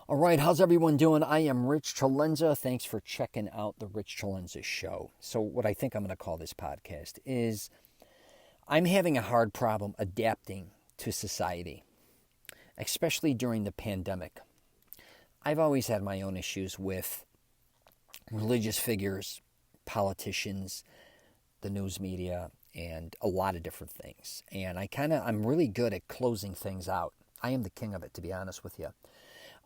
All right, how's everyone doing? I am Rich CELENZA. Thanks for checking out the Rich CELENZA show. So, what I think I'm going to call this podcast is I'm having a hard problem adapting to society, especially during the pandemic. I've always had my own issues with religious figures, politicians, the news media, and a lot of different things. And I'm really good at closing things out. I am the king of it, to be honest with you.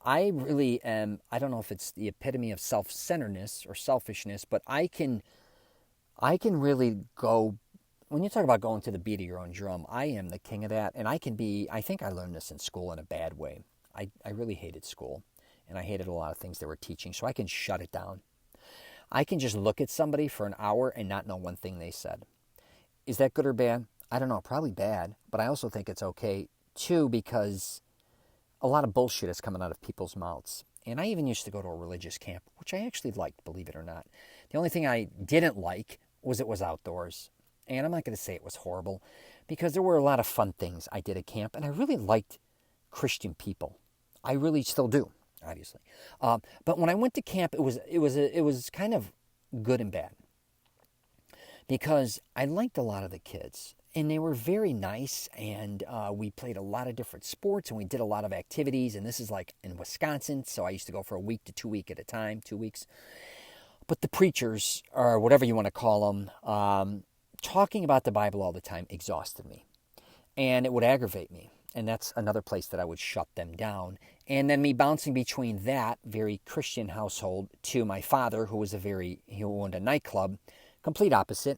I really am, I don't know if it's the epitome of self-centeredness or selfishness, but I can really go, when you talk about going to the beat of your own drum, I am the king of that. And I think I learned this in school in a bad way. I really hated school, and I hated a lot of things they were teaching, so I can shut it down. I can just look at somebody for an hour and not know one thing they said. Is that good or bad? I don't know, probably bad, but I also think it's okay too, because a lot of bullshit is coming out of people's mouths. And I even used to go to a religious camp, which I actually liked, believe it or not. The only thing I didn't like was it was outdoors. And I'm not going to say it was horrible, because there were a lot of fun things I did at camp, and I really liked Christian people. I really still do, obviously. But when I went to camp, it was kind of good and bad, because I liked a lot of the kids. And they were very nice, and we played a lot of different sports, and we did a lot of activities. And this is like in Wisconsin, so I used to go for a week to 2 weeks at a time, 2 weeks. But the preachers, or whatever you want to call them, talking about the Bible all the time exhausted me. And it would aggravate me. And that's another place that I would shut them down. And then me bouncing between that very Christian household to my father, who owned a nightclub, complete opposite.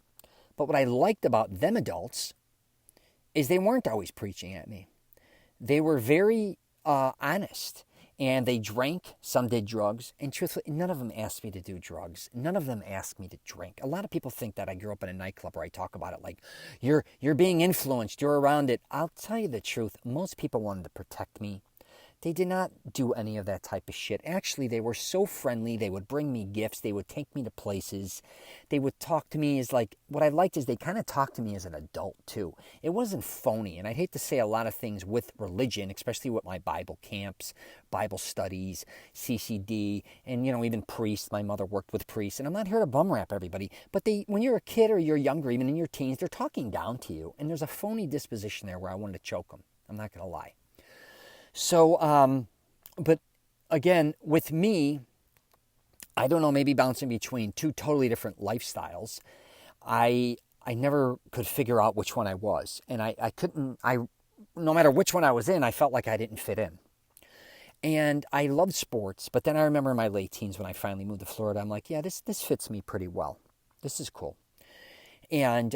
But what I liked about them adults is they weren't always preaching at me. They were very honest. And they drank, some did drugs, and truthfully, none of them asked me to do drugs. None of them asked me to drink. A lot of people think that I grew up in a nightclub where I talk about it like, you're being influenced, you're around it. I'll tell you the truth, most people wanted to protect me. They did not do any of that type of shit. Actually, they were so friendly. They would bring me gifts. They would take me to places. They would talk to me as like, what I liked is they kind of talked to me as an adult too. It wasn't phony. And I'd hate to say a lot of things with religion, especially with my Bible camps, Bible studies, CCD, and, even priests. My mother worked with priests. And I'm not here to bum rap everybody, but when you're a kid or you're younger, even in your teens, they're talking down to you. And there's a phony disposition there where I wanted to choke them. I'm not going to lie. So, but again, with me, I don't know, maybe bouncing between two totally different lifestyles, I never could figure out which one I was. And no matter which one I was in, I felt like I didn't fit in. And I loved sports, but then I remember in my late teens when I finally moved to Florida, I'm like, yeah, this fits me pretty well. This is cool. And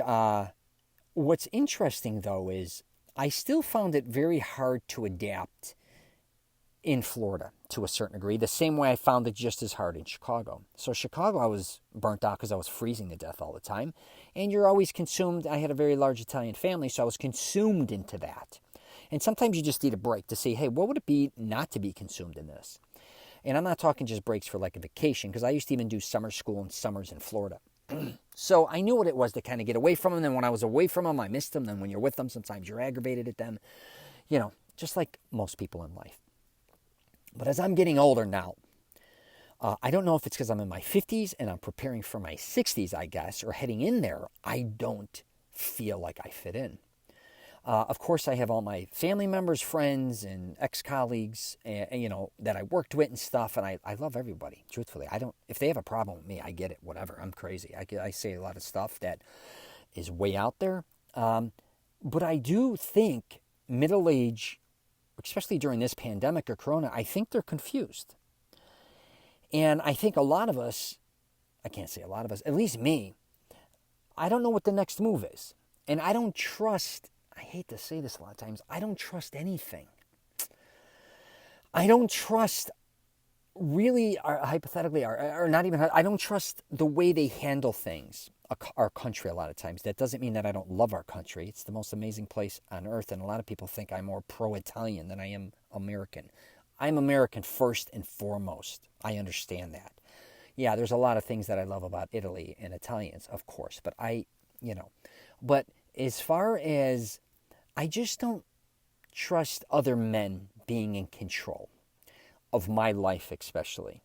what's interesting, though, is I still found it very hard to adapt in Florida to a certain degree, the same way I found it just as hard in Chicago. So Chicago, I was burnt out because I was freezing to death all the time. And you're always consumed. I had a very large Italian family, so I was consumed into that. And sometimes you just need a break to say, hey, what would it be not to be consumed in this? And I'm not talking just breaks for like a vacation, because I used to even do summer school and summers in Florida. So I knew what it was to kind of get away from them. Then when I was away from them, I missed them. Then when you're with them, sometimes you're aggravated at them. Just like most people in life. But as I'm getting older now, I don't know if it's because I'm in my 50s and I'm preparing for my 60s, I guess, or heading in there, I don't feel like I fit in. Of course, I have all my family members, friends, and ex-colleagues, that I worked with and stuff, and I love everybody, truthfully. If they have a problem with me, I get it, whatever. I'm crazy. I say a lot of stuff that is way out there. But I do think middle age, especially during this pandemic or corona, I think they're confused. And I think a lot of us, I can't say a lot of us, at least me, I don't know what the next move is. And I don't trust, I hate to say this a lot of times, I don't trust anything. I don't trust really, hypothetically, or not even, I don't trust the way they handle things, our country a lot of times. That doesn't mean that I don't love our country. It's the most amazing place on earth, and a lot of people think I'm more pro-Italian than I am American. I'm American first and foremost. I understand that. Yeah, there's a lot of things that I love about Italy and Italians, of course, but but as far as, I just don't trust other men being in control. of my life especially,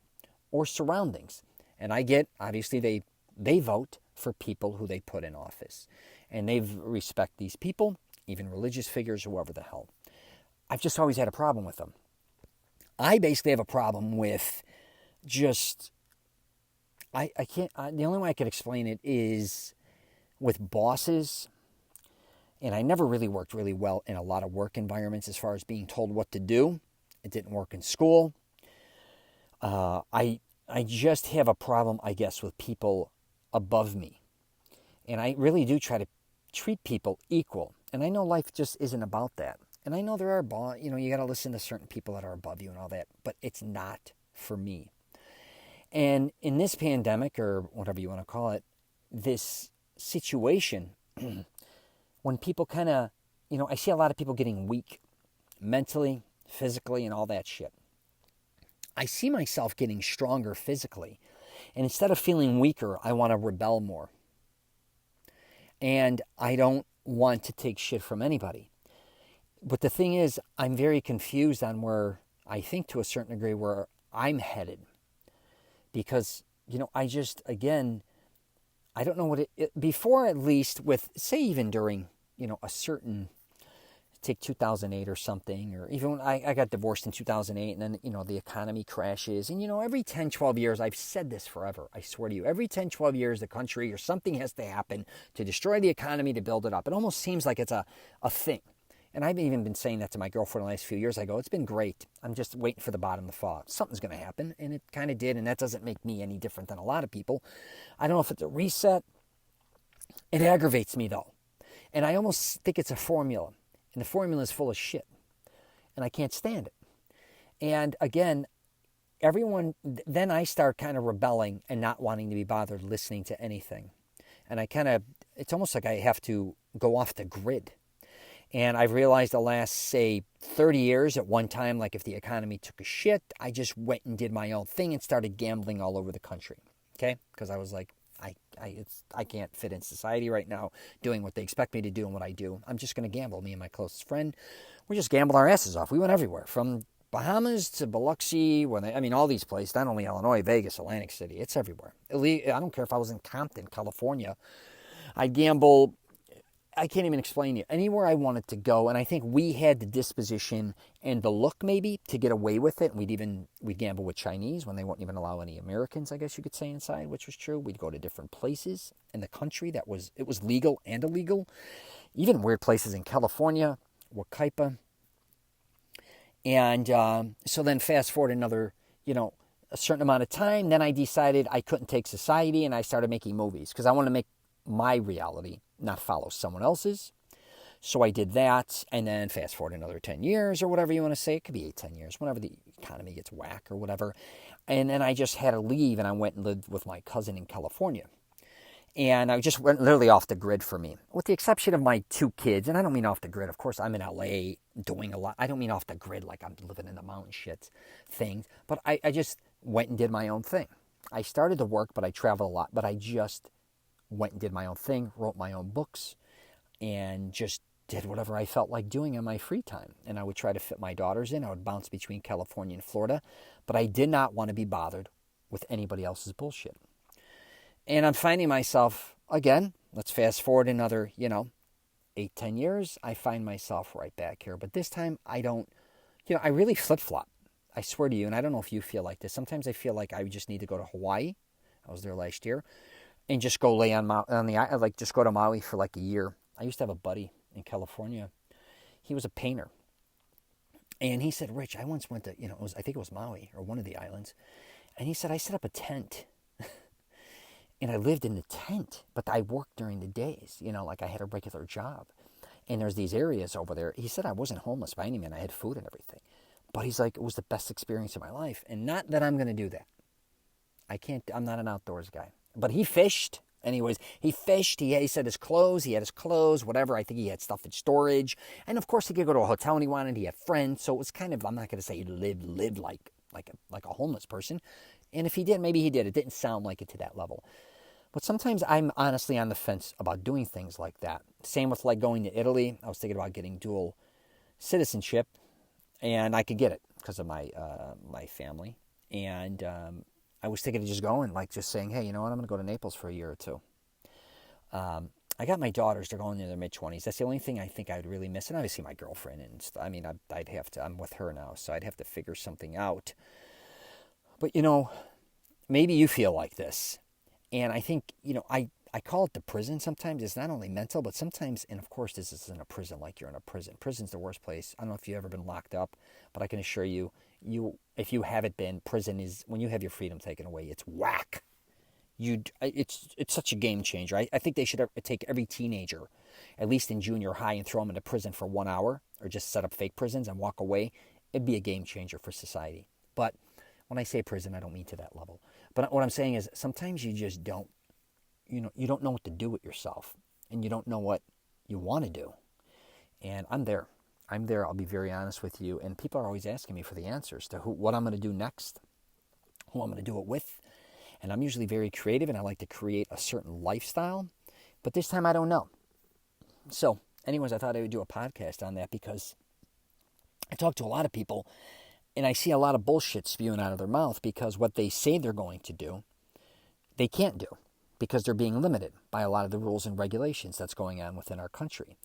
or surroundings. And I get, obviously, they vote for people who they put in office. And they respect these people, even religious figures, whoever the hell. I've just always had a problem with them. I basically have a problem with just, I can't, the only way I could explain it is with bosses. And I never really worked really well in a lot of work environments as far as being told what to do. It didn't work in school. I just have a problem, I guess, with people above me. And I really do try to treat people equal. And I know life just isn't about that. And I know there are, you got to listen to certain people that are above you and all that. But it's not for me. And in this pandemic, or whatever you want to call it, this situation, when people kind of, I see a lot of people getting weak mentally, physically, and all that shit. I see myself getting stronger physically. And instead of feeling weaker, I want to rebel more. And I don't want to take shit from anybody. But the thing is, I'm very confused on where, I think to a certain degree, where I'm headed. Because, I just, again, I don't know what before, at least with, say, even during, a certain, take 2008 or something, or even when I got divorced in 2008, and then, the economy crashes. And, every 10, 12 years, I've said this forever, I swear to you, every 10, 12 years, the country or something has to happen to destroy the economy, to build it up. It almost seems like it's a thing. And I've even been saying that to my girlfriend the last few years. I go, it's been great. I'm just waiting for the bottom to fall. Something's going to happen. And it kind of did. And that doesn't make me any different than a lot of people. I don't know if it's a reset. It aggravates me, though. And I almost think it's a formula. And the formula is full of shit. And I can't stand it. And again, then I start kind of rebelling and not wanting to be bothered listening to anything. And it's almost like I have to go off the grid. And I've realized the last, say, 30 years, at one time, like if the economy took a shit, I just went and did my own thing and started gambling all over the country. Okay? Because I was like, I can't fit in society right now doing what they expect me to do and what I do. I'm just going to gamble. Me and my closest friend, we just gambled our asses off. We went everywhere, from Bahamas to Biloxi, all these places, not only Illinois, Vegas, Atlantic City, it's everywhere. I don't care if I was in Compton, California. I'd gamble. I can't even explain it. Anywhere I wanted to go, and I think we had the disposition and the look maybe to get away with it. And we'd gamble with Chinese when they wouldn't even allow any Americans, I guess you could say, inside, which was true. We'd go to different places in the country it was legal and illegal. Even weird places in California, Wakaipa. And so then fast forward another, a certain amount of time, then I decided I couldn't take society, and I started making movies because I wanted to make my reality, not follow someone else's. So I did that, and then fast forward another 10 years or whatever you want to say. It could be 8, 10 years, whenever the economy gets whack or whatever. And then I just had to leave, and I went and lived with my cousin in California. And I just went literally off the grid for me, with the exception of my 2 kids. And I don't mean off the grid. Of course, I'm in LA doing a lot. I don't mean off the grid like I'm living in the mountain shit things. But I just went and did my own thing. I started to work, but I traveled a lot. But I just went and did my own thing, wrote my own books, and just did whatever I felt like doing in my free time. And I would try to fit my daughters in. I would bounce between California and Florida. But I did not want to be bothered with anybody else's bullshit. And I'm finding myself, again, let's fast forward another, 8, 10 years, I find myself right back here. But this time, I don't, I really flip-flop. I swear to you, and I don't know if you feel like this. Sometimes I feel like I just need to go to Hawaii. I was there last year. And just go lay on the island, like just go to Maui for like a year. I used to have a buddy in California. He was a painter. And he said, Rich, I once went to, I think it was Maui or one of the islands. And he said, I set up a tent. And I lived in the tent, but I worked during the days, like I had a regular job. And there's these areas over there. He said I wasn't homeless by any means. I had food and everything. But he's like, it was the best experience of my life. And not that I'm going to do that. I'm not an outdoors guy. But he fished. Anyways, he fished. He said he had his clothes, whatever. I think he had stuff in storage. And of course, he could go to a hotel when he wanted. He had friends. So it was kind of, I'm not going to say he lived like a homeless person. And if he did, maybe he did. It didn't sound like it to that level. But sometimes I'm honestly on the fence about doing things like that. Same with like going to Italy. I was thinking about getting dual citizenship. And I could get it because of my my family. And I was thinking of just going, like just saying, hey, you know what, I'm going to go to Naples for a year or two. I got my daughters; they're going in their mid-20s. That's the only thing I think I'd really miss, and obviously my girlfriend. And I mean, I'd have to. I'm with her now, so I'd have to figure something out. But maybe you feel like this, and I think I call it the prison. Sometimes it's not only mental, but sometimes, and of course, this isn't a prison like you're in a prison. Prison's the worst place. I don't know if you've ever been locked up, but I can assure you, if you haven't been, prison is when you have your freedom taken away. It's whack. It's such a game changer. I think they should take every teenager, at least in junior high, and throw them into prison for 1 hour, or just set up fake prisons and walk away. It'd be a game changer for society. But when I say prison, I don't mean to that level. But what I'm saying is sometimes you just don't, you don't know what to do with yourself, and you don't know what you want to do. And I'm there. I'll be very honest with you. And people are always asking me for the answers to what I'm going to do next, who I'm going to do it with. And I'm usually very creative, and I like to create a certain lifestyle. But this time I don't know. So, anyways, I thought I would do a podcast on that because I talk to a lot of people, and I see a lot of bullshit spewing out of their mouth because what they say they're going to do, they can't do because they're being limited by a lot of the rules and regulations that's going on within our country.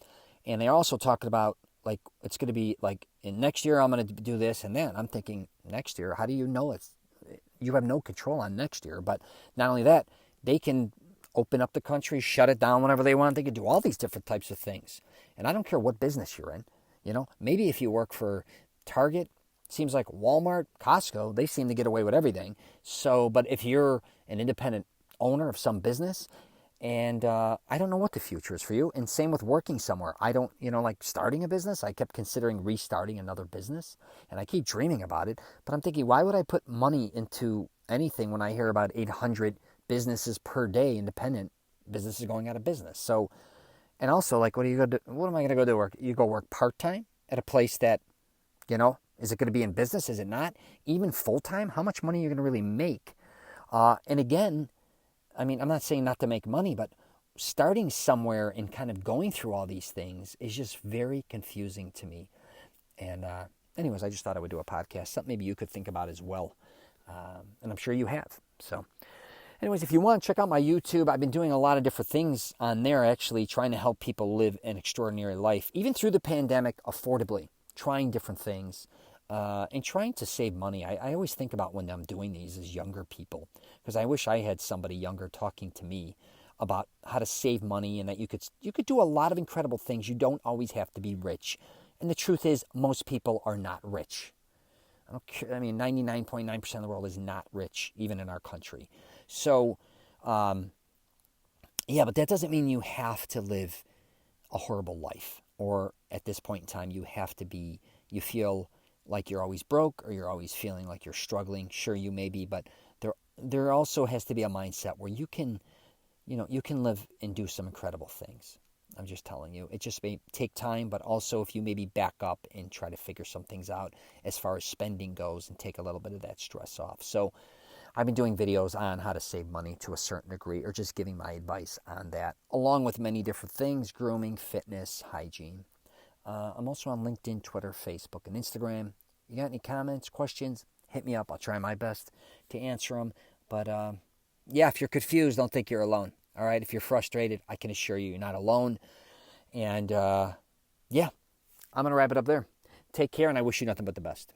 And they're also talking about, like, it's going to be like, in next year I'm going to do this and that. I'm thinking, next year, how do you know you have no control on next year? But not only that, they can open up the country, shut it down whenever they want. They can do all these different types of things. And I don't care what business you're in. Maybe if you work for Target, seems like Walmart, Costco, they seem to get away with everything. So, but if you're an independent owner of some business, and I don't know what the future is for you. And same with working somewhere. I don't, like starting a business. I kept considering restarting another business, and I keep dreaming about it. But I'm thinking, why would I put money into anything when I hear about 800 businesses per day, independent businesses going out of business? So, and also, like, what am I going to go do? You go work part-time at a place that, is it going to be in business? Is it not? Even full-time? How much money are you going to really make? And again, I mean, I'm not saying not to make money, but starting somewhere and kind of going through all these things is just very confusing to me. And anyways, I just thought I would do a podcast, something maybe you could think about as well. And I'm sure you have. So anyways, if you want, check out my YouTube. I've been doing a lot of different things on there, actually trying to help people live an extraordinary life, even through the pandemic, affordably, trying different things. And trying to save money. I always think about when I'm doing these as younger people, because I wish I had somebody younger talking to me about how to save money, and that you could do a lot of incredible things. You don't always have to be rich. And the truth is, most people are not rich. I mean, 99.9% of the world is not rich, even in our country. So, yeah, but that doesn't mean you have to live a horrible life, or at this point in time, you feel like you're always broke, or you're always feeling like you're struggling. Sure, you may be, but there also has to be a mindset where you can live and do some incredible things. I'm just telling you. It just may take time, but also if you maybe back up and try to figure some things out as far as spending goes and take a little bit of that stress off. So I've been doing videos on how to save money to a certain degree, or just giving my advice on that, along with many different things: grooming, fitness, hygiene. I'm also on LinkedIn, Twitter, Facebook, and Instagram. You got any comments, questions? Hit me up. I'll try my best to answer them. But yeah, if you're confused, don't think you're alone. All right? If you're frustrated, I can assure you you're not alone. And yeah, I'm going to wrap it up there. Take care, and I wish you nothing but the best.